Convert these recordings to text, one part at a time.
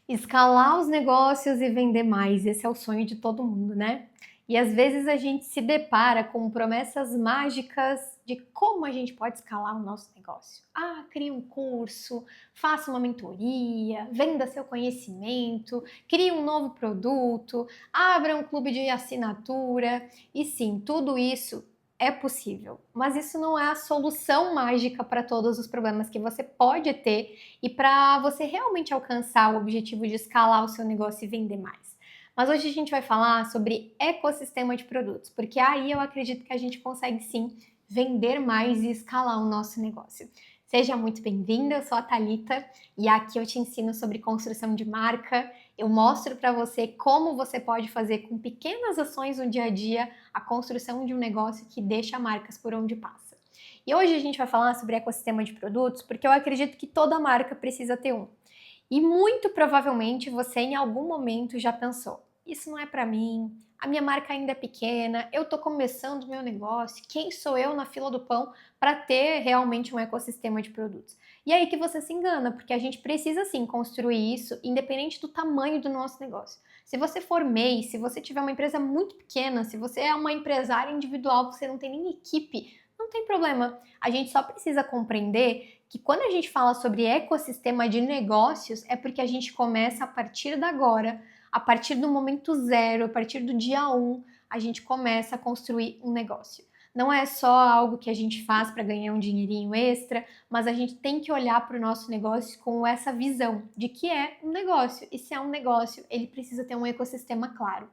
Escalar os negócios e vender mais, esse é o sonho de todo mundo, né? E às vezes a gente se depara com promessas mágicas de como a gente pode escalar o nosso negócio. Ah, crie um curso, faça uma mentoria, venda seu conhecimento, crie um novo produto, abra um clube de assinatura. E sim, tudo isso é possível, mas isso não é a solução mágica para todos os problemas que você pode ter e para você realmente alcançar o objetivo de escalar o seu negócio e vender mais. Mas hoje a gente vai falar sobre ecossistema de produtos, porque aí eu acredito que a gente consegue sim vender mais e escalar o nosso negócio. Seja muito bem-vinda, eu sou a Thalita e aqui eu te ensino sobre construção de marca. Eu mostro para você como você pode fazer com pequenas ações no dia a dia a construção de um negócio que deixa marcas por onde passa. E hoje a gente vai falar sobre ecossistema de produtos porque eu acredito que toda marca precisa ter um. E muito provavelmente você em algum momento já pensou: isso não é para mim, a minha marca ainda é pequena, eu estou começando o meu negócio, quem sou eu na fila do pão para ter realmente um ecossistema de produtos? E aí que você se engana, porque a gente precisa sim construir isso independente do tamanho do nosso negócio. Se você for MEI, se você tiver uma empresa muito pequena, se você é uma empresária individual, você não tem nem equipe, não tem problema. A gente só precisa compreender que quando a gente fala sobre ecossistema de negócios, é porque a gente começa a partir de agora, a partir do momento zero, a partir do dia 1, a gente começa a construir um negócio. Não é só algo que a gente faz para ganhar um dinheirinho extra, mas a gente tem que olhar para o nosso negócio com essa visão de que é um negócio. E se é um negócio, ele precisa ter um ecossistema claro.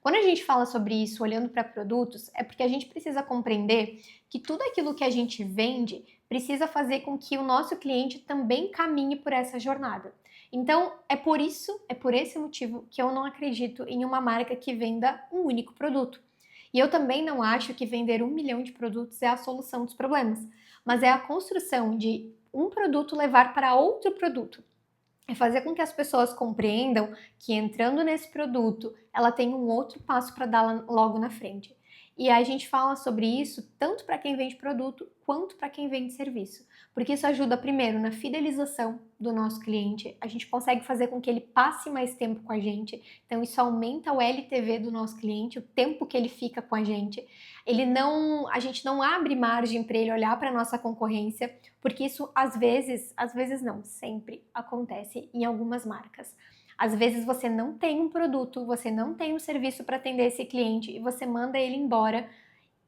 Quando a gente fala sobre isso olhando para produtos, é porque a gente precisa compreender que tudo aquilo que a gente vende precisa fazer com que o nosso cliente também caminhe por essa jornada. Então, é por isso, é por esse motivo que eu não acredito em uma marca que venda um único produto. E eu também não acho que vender 1 milhão de produtos é a solução dos problemas, mas é a construção de um produto levar para outro produto. É fazer com que as pessoas compreendam que entrando nesse produto, ela tem um outro passo para dar logo na frente. E aí a gente fala sobre isso tanto para quem vende produto quanto para quem vende serviço, porque isso ajuda primeiro na fidelização do nosso cliente, a gente consegue fazer com que ele passe mais tempo com a gente, então isso aumenta o LTV do nosso cliente, o tempo que ele fica com a gente. A gente não abre margem para ele olhar para a nossa concorrência, porque isso às vezes não, sempre acontece em algumas marcas. Às vezes você não tem um produto, você não tem um serviço para atender esse cliente e você manda ele embora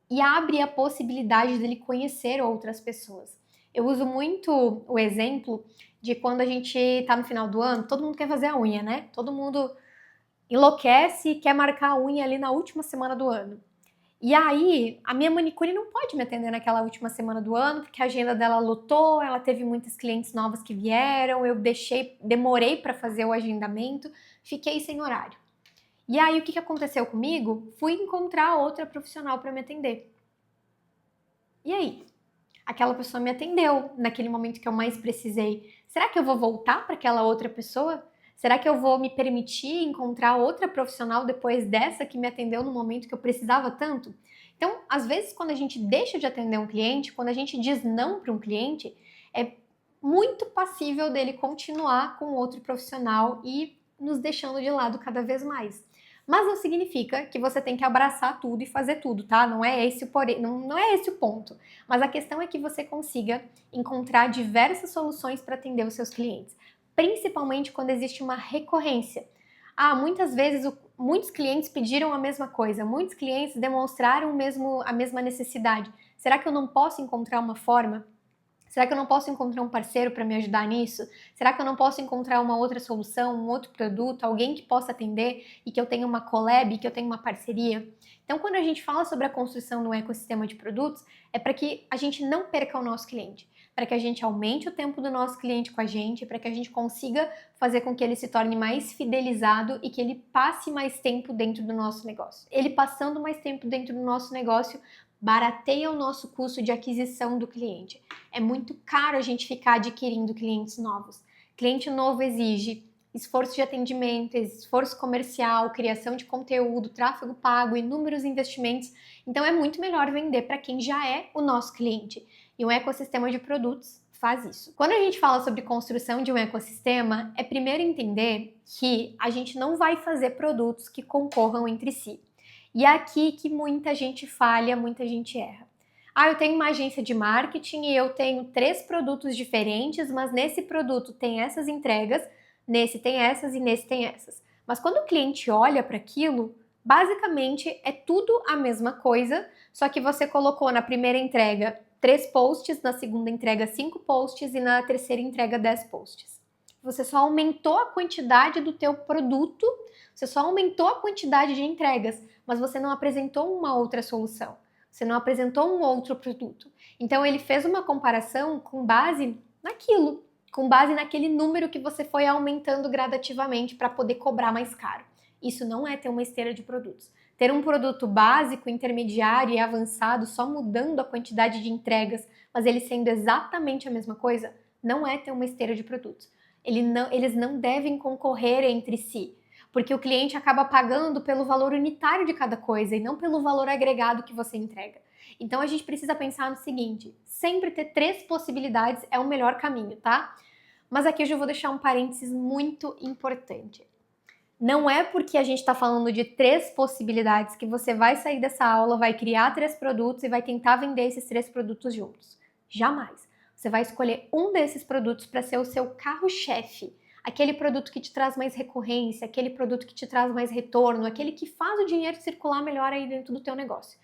e abre a possibilidade dele conhecer outras pessoas. Eu uso muito o exemplo de quando a gente está no final do ano, todo mundo quer fazer a unha, né? Todo mundo enlouquece e quer marcar a unha ali na última semana do ano. E aí, a minha manicure não pode me atender naquela última semana do ano, porque a agenda dela lotou, ela teve muitas clientes novas que vieram, demorei para fazer o agendamento, fiquei sem horário. E aí, o que aconteceu comigo? Fui encontrar outra profissional para me atender. E aí? Aquela pessoa me atendeu naquele momento que eu mais precisei. Será que eu vou voltar para aquela outra pessoa? Será que eu vou me permitir encontrar outra profissional depois dessa que me atendeu no momento que eu precisava tanto? Então, às vezes, quando a gente deixa de atender um cliente, quando a gente diz não para um cliente, é muito passível dele continuar com outro profissional e nos deixando de lado cada vez mais. Mas não significa que você tem que abraçar tudo e fazer tudo, tá? Não é esse não é esse o ponto. Mas a questão é que você consiga encontrar diversas soluções para atender os seus clientes, principalmente quando existe uma recorrência. Muitas vezes muitos clientes pediram a mesma coisa, muitos clientes demonstraram a mesma necessidade. Será que eu não posso encontrar uma forma? Será que eu não posso encontrar um parceiro para me ajudar nisso? Será que eu não posso encontrar uma outra solução, um outro produto, alguém que possa atender e que eu tenha uma collab, que eu tenha uma parceria? Então, quando a gente fala sobre a construção de um ecossistema de produtos, é para que a gente não perca o nosso cliente, para que a gente aumente o tempo do nosso cliente com a gente, para que a gente consiga fazer com que ele se torne mais fidelizado e que ele passe mais tempo dentro do nosso negócio. Ele passando mais tempo dentro do nosso negócio, barateia o nosso custo de aquisição do cliente. É muito caro a gente ficar adquirindo clientes novos. Cliente novo exige esforço de atendimento, esforço comercial, criação de conteúdo, tráfego pago, inúmeros investimentos. Então é muito melhor vender para quem já é o nosso cliente. E um ecossistema de produtos faz isso. Quando a gente fala sobre construção de um ecossistema, é primeiro entender que a gente não vai fazer produtos que concorram entre si. E é aqui que muita gente falha, muita gente erra. Eu tenho uma agência de marketing e eu tenho 3 produtos diferentes, mas nesse produto tem essas entregas, nesse tem essas e nesse tem essas. Mas quando o cliente olha para aquilo, basicamente é tudo a mesma coisa, só que você colocou na primeira entrega 3 posts, na segunda entrega 5 posts e na terceira entrega 10 posts. Você só aumentou a quantidade do teu produto, você só aumentou a quantidade de entregas, mas você não apresentou uma outra solução. Você não apresentou um outro produto. Então ele fez uma comparação com base naquilo, com base naquele número que você foi aumentando gradativamente para poder cobrar mais caro. Isso não é ter uma esteira de produtos. Ter um produto básico, intermediário e avançado, só mudando a quantidade de entregas, mas ele sendo exatamente a mesma coisa, não é ter uma esteira de produtos. Eles não devem concorrer entre si, porque o cliente acaba pagando pelo valor unitário de cada coisa e não pelo valor agregado que você entrega. Então a gente precisa pensar no seguinte, sempre ter 3 possibilidades é o melhor caminho, tá? Mas aqui eu já vou deixar um parênteses muito importante. Não é porque a gente está falando de 3 possibilidades que você vai sair dessa aula, vai criar 3 produtos e vai tentar vender esses 3 produtos juntos. Jamais. Você vai escolher um desses produtos para ser o seu carro-chefe. Aquele produto que te traz mais recorrência, aquele produto que te traz mais retorno, aquele que faz o dinheiro circular melhor aí dentro do teu negócio.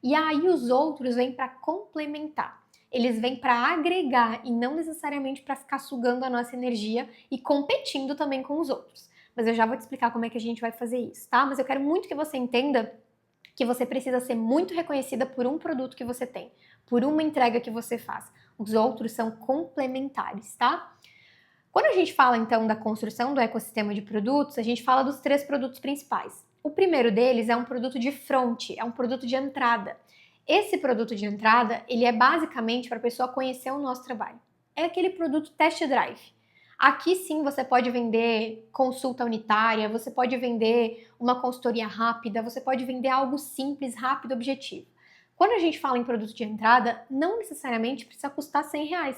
E aí os outros vêm para complementar. Eles vêm para agregar e não necessariamente para ficar sugando a nossa energia e competindo também com os outros. Mas eu já vou te explicar como é que a gente vai fazer isso, tá? Mas eu quero muito que você entenda que você precisa ser muito reconhecida por um produto que você tem, por uma entrega que você faz. Os outros são complementares, tá? Quando a gente fala, então, da construção do ecossistema de produtos, a gente fala dos 3 produtos principais. O primeiro deles é um produto de front, é um produto de entrada. Esse produto de entrada, ele é basicamente para a pessoa conhecer o nosso trabalho. É aquele produto test drive. Aqui sim você pode vender consulta unitária, você pode vender uma consultoria rápida, você pode vender algo simples, rápido, objetivo. Quando a gente fala em produto de entrada, não necessariamente precisa custar R$100.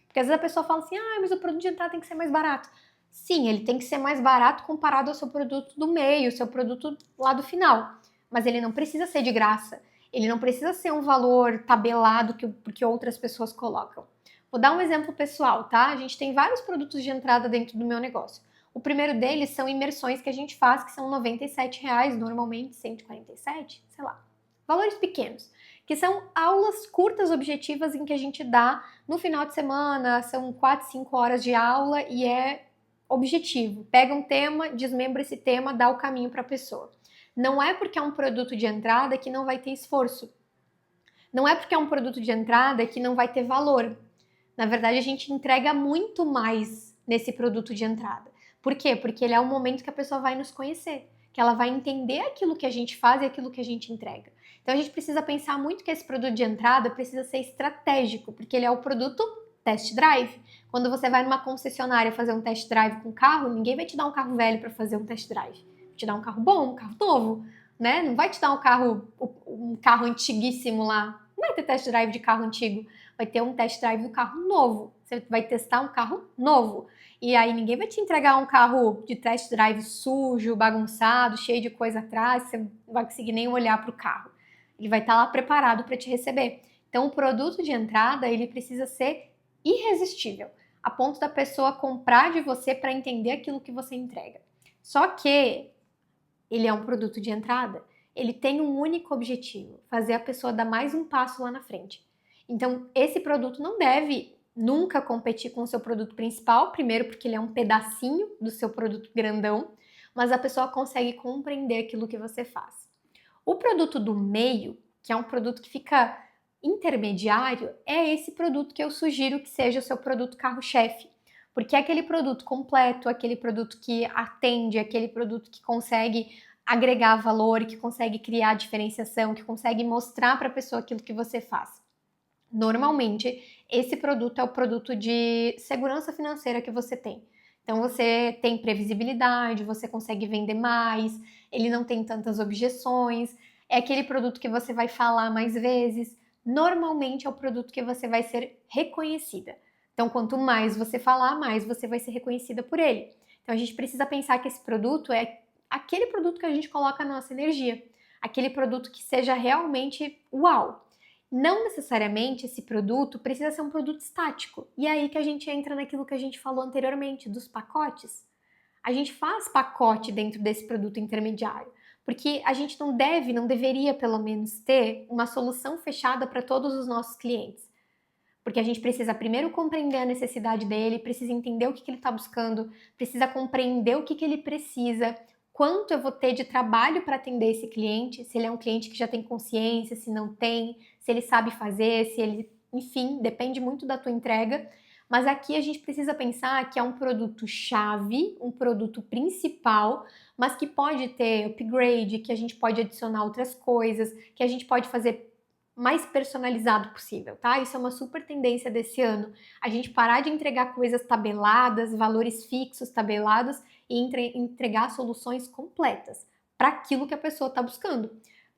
Porque às vezes a pessoa fala assim, mas o produto de entrada tem que ser mais barato. Sim, ele tem que ser mais barato comparado ao seu produto do meio, seu produto lá do final. Mas ele não precisa ser de graça. Ele não precisa ser um valor tabelado que outras pessoas colocam. Vou dar um exemplo pessoal, tá? A gente tem vários produtos de entrada dentro do meu negócio. O primeiro deles são imersões que a gente faz, que são R$97, normalmente 147, sei lá. Valores pequenos, que são aulas curtas, objetivas, em que a gente dá no final de semana, são 4, 5 horas de aula e é objetivo. Pega um tema, desmembra esse tema, dá o caminho para a pessoa. Não é porque é um produto de entrada que não vai ter esforço. Não é porque é um produto de entrada que não vai ter valor. Na verdade, a gente entrega muito mais nesse produto de entrada. Por quê? Porque ele é o momento que a pessoa vai nos conhecer, que ela vai entender aquilo que a gente faz e aquilo que a gente entrega. Então a gente precisa pensar muito que esse produto de entrada precisa ser estratégico, porque ele é o produto test drive. Quando você vai numa concessionária fazer um test drive com carro, ninguém vai te dar um carro velho para fazer um test drive. Vai te dar um carro bom, um carro novo, né? Não vai te dar um carro antiguíssimo lá. Não vai ter test drive de carro antigo, vai ter um test drive do carro novo. Você vai testar um carro novo. E aí ninguém vai te entregar um carro de test drive sujo, bagunçado, cheio de coisa atrás, você não vai conseguir nem olhar para o carro. Ele vai estar lá preparado para te receber. Então o produto de entrada, ele precisa ser irresistível, a ponto da pessoa comprar de você para entender aquilo que você entrega. Só que ele é um produto de entrada, ele tem um único objetivo, fazer a pessoa dar mais um passo lá na frente. Então esse produto não deve nunca competir com o seu produto principal, primeiro porque ele é um pedacinho do seu produto grandão, mas a pessoa consegue compreender aquilo que você faz. O produto do meio, que é um produto que fica intermediário, é esse produto que eu sugiro que seja o seu produto carro-chefe, porque é aquele produto completo, aquele produto que atende, aquele produto que consegue agregar valor, que consegue criar diferenciação, que consegue mostrar para a pessoa aquilo que você faz. Normalmente, esse produto é o produto de segurança financeira que você tem. Então, você tem previsibilidade, você consegue vender mais, ele não tem tantas objeções, é aquele produto que você vai falar mais vezes. Normalmente, é o produto que você vai ser reconhecida. Então, quanto mais você falar, mais você vai ser reconhecida por ele. Então, a gente precisa pensar que esse produto é aquele produto que a gente coloca a nossa energia, aquele produto que seja realmente uau. Não necessariamente esse produto precisa ser um produto estático. E é aí que a gente entra naquilo que a gente falou anteriormente, dos pacotes. A gente faz pacote dentro desse produto intermediário, porque a gente não deve, não deveria pelo menos ter uma solução fechada para todos os nossos clientes. Porque a gente precisa primeiro compreender a necessidade dele, precisa entender o que ele está buscando, precisa compreender o que ele precisa, quanto eu vou ter de trabalho para atender esse cliente, se ele é um cliente que já tem consciência, se não tem, se ele sabe fazer, se ele, enfim, depende muito da tua entrega. Mas aqui a gente precisa pensar que é um produto chave, um produto principal, mas que pode ter upgrade, que a gente pode adicionar outras coisas, que a gente pode fazer mais personalizado possível, tá? Isso é uma super tendência desse ano. A gente parar de entregar coisas tabeladas, valores fixos tabelados e entregar soluções completas para aquilo que a pessoa está buscando.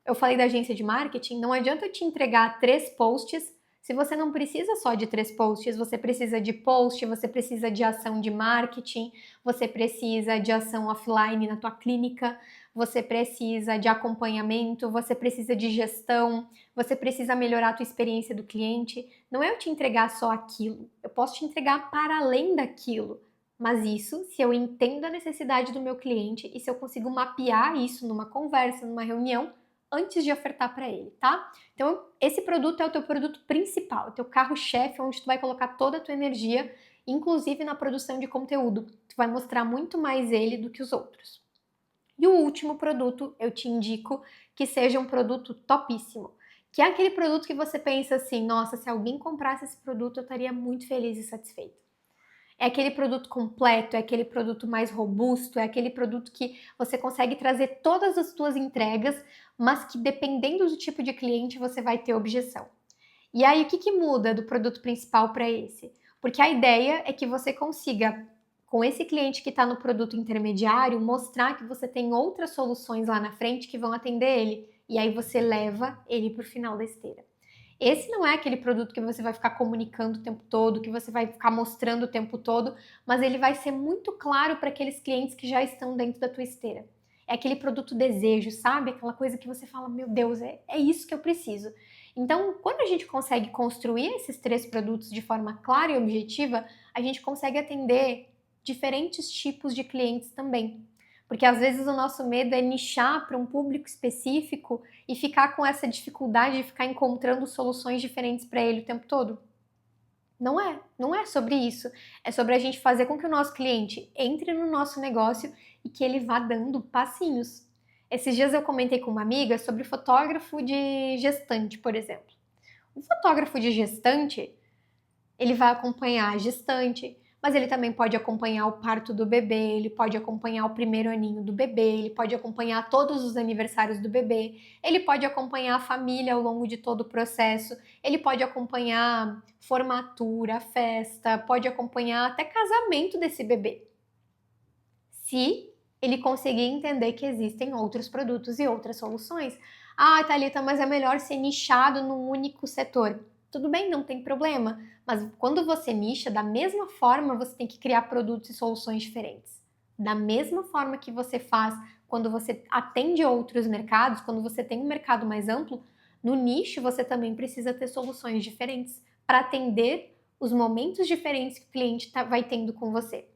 Eu falei da agência de marketing, não adianta eu te entregar 3 posts se você não precisa só de 3 posts, você precisa de post, você precisa de ação de marketing, você precisa de ação offline na tua clínica, você precisa de acompanhamento, você precisa de gestão, você precisa melhorar a tua experiência do cliente. Não é eu te entregar só aquilo, eu posso te entregar para além daquilo. Mas isso, se eu entendo a necessidade do meu cliente e se eu consigo mapear isso numa conversa, numa reunião, antes de ofertar para ele, tá? Então, esse produto é o teu produto principal, o teu carro-chefe, onde tu vai colocar toda a tua energia, inclusive na produção de conteúdo. Tu vai mostrar muito mais ele do que os outros. E o último produto, eu te indico que seja um produto topíssimo, que é aquele produto que você pensa assim, nossa, se alguém comprasse esse produto, eu estaria muito feliz e satisfeito. É aquele produto completo, é aquele produto mais robusto, é aquele produto que você consegue trazer todas as suas entregas, mas que dependendo do tipo de cliente você vai ter objeção. E aí o que muda do produto principal para esse? Porque a ideia é que você consiga, com esse cliente que está no produto intermediário, mostrar que você tem outras soluções lá na frente que vão atender ele. E aí você leva ele para o final da esteira. Esse não é aquele produto que você vai ficar comunicando o tempo todo, que você vai ficar mostrando o tempo todo, mas ele vai ser muito claro para aqueles clientes que já estão dentro da tua esteira. É aquele produto desejo, sabe? Aquela coisa que você fala, meu Deus, é isso que eu preciso. Então, quando a gente consegue construir esses 3 produtos de forma clara e objetiva, a gente consegue atender diferentes tipos de clientes também. Porque às vezes o nosso medo é nichar para um público específico e ficar com essa dificuldade de ficar encontrando soluções diferentes para ele o tempo todo. Não é sobre isso. É sobre a gente fazer com que o nosso cliente entre no nosso negócio e que ele vá dando passinhos. Esses dias eu comentei com uma amiga sobre fotógrafo de gestante, por exemplo. O fotógrafo de gestante, ele vai acompanhar a gestante, mas ele também pode acompanhar o parto do bebê, ele pode acompanhar o primeiro aninho do bebê, ele pode acompanhar todos os aniversários do bebê, ele pode acompanhar a família ao longo de todo o processo, ele pode acompanhar formatura, festa, pode acompanhar até casamento desse bebê. Se ele conseguir entender que existem outros produtos e outras soluções. Ah, Thalita, mas é melhor ser nichado num único setor. Tudo bem, não tem problema. Mas quando você nicha, da mesma forma você tem que criar produtos e soluções diferentes. Da mesma forma que você faz quando você atende outros mercados, quando você tem um mercado mais amplo, no nicho você também precisa ter soluções diferentes para atender os momentos diferentes que o cliente vai tendo com você.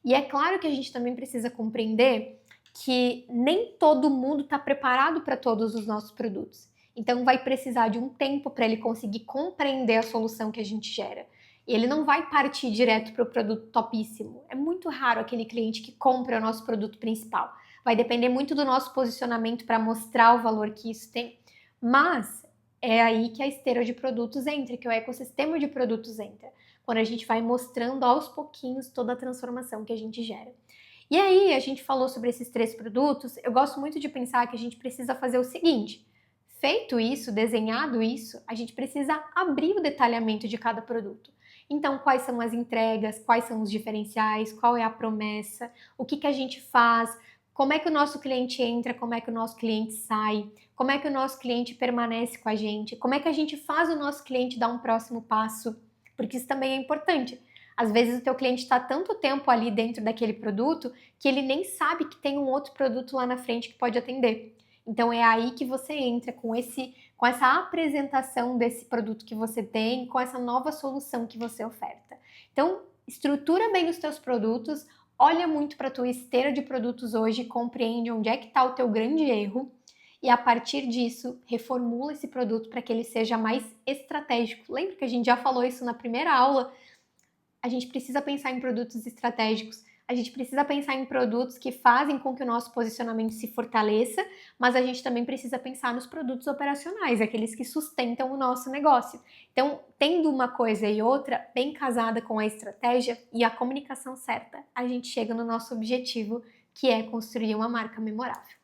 E é claro que a gente também precisa compreender que nem todo mundo está preparado para todos os nossos produtos. Então vai precisar de um tempo para ele conseguir compreender a solução que a gente gera. E ele não vai partir direto para o produto topíssimo. É muito raro aquele cliente que compra o nosso produto principal. Vai depender muito do nosso posicionamento para mostrar o valor que isso tem. Mas é aí que a esteira de produtos entra, que o ecossistema de produtos entra. Quando a gente vai mostrando aos pouquinhos toda a transformação que a gente gera. E aí, a gente falou sobre esses 3 produtos, eu gosto muito de pensar que a gente precisa fazer o seguinte: feito isso, desenhado isso, a gente precisa abrir o detalhamento de cada produto. Então, quais são as entregas, quais são os diferenciais, qual é a promessa, o que a gente faz, como é que o nosso cliente entra, como é que o nosso cliente sai, como é que o nosso cliente permanece com a gente, como é que a gente faz o nosso cliente dar um próximo passo, porque isso também é importante. Às vezes o teu cliente está tanto tempo ali dentro daquele produto que ele nem sabe que tem um outro produto lá na frente que pode atender. Então é aí que você entra com essa apresentação desse produto que você tem, com essa nova solução que você oferta. Então, estrutura bem os teus produtos, olha muito para a tua esteira de produtos hoje, compreende onde é que está o teu grande erro e a partir disso reformula esse produto para que ele seja mais estratégico. Lembra que a gente já falou isso na primeira aula? A gente precisa pensar em produtos estratégicos, a gente precisa pensar em produtos que fazem com que o nosso posicionamento se fortaleça, mas a gente também precisa pensar nos produtos operacionais, aqueles que sustentam o nosso negócio. Então, tendo uma coisa e outra bem casada com a estratégia e a comunicação certa, a gente chega no nosso objetivo, que é construir uma marca memorável.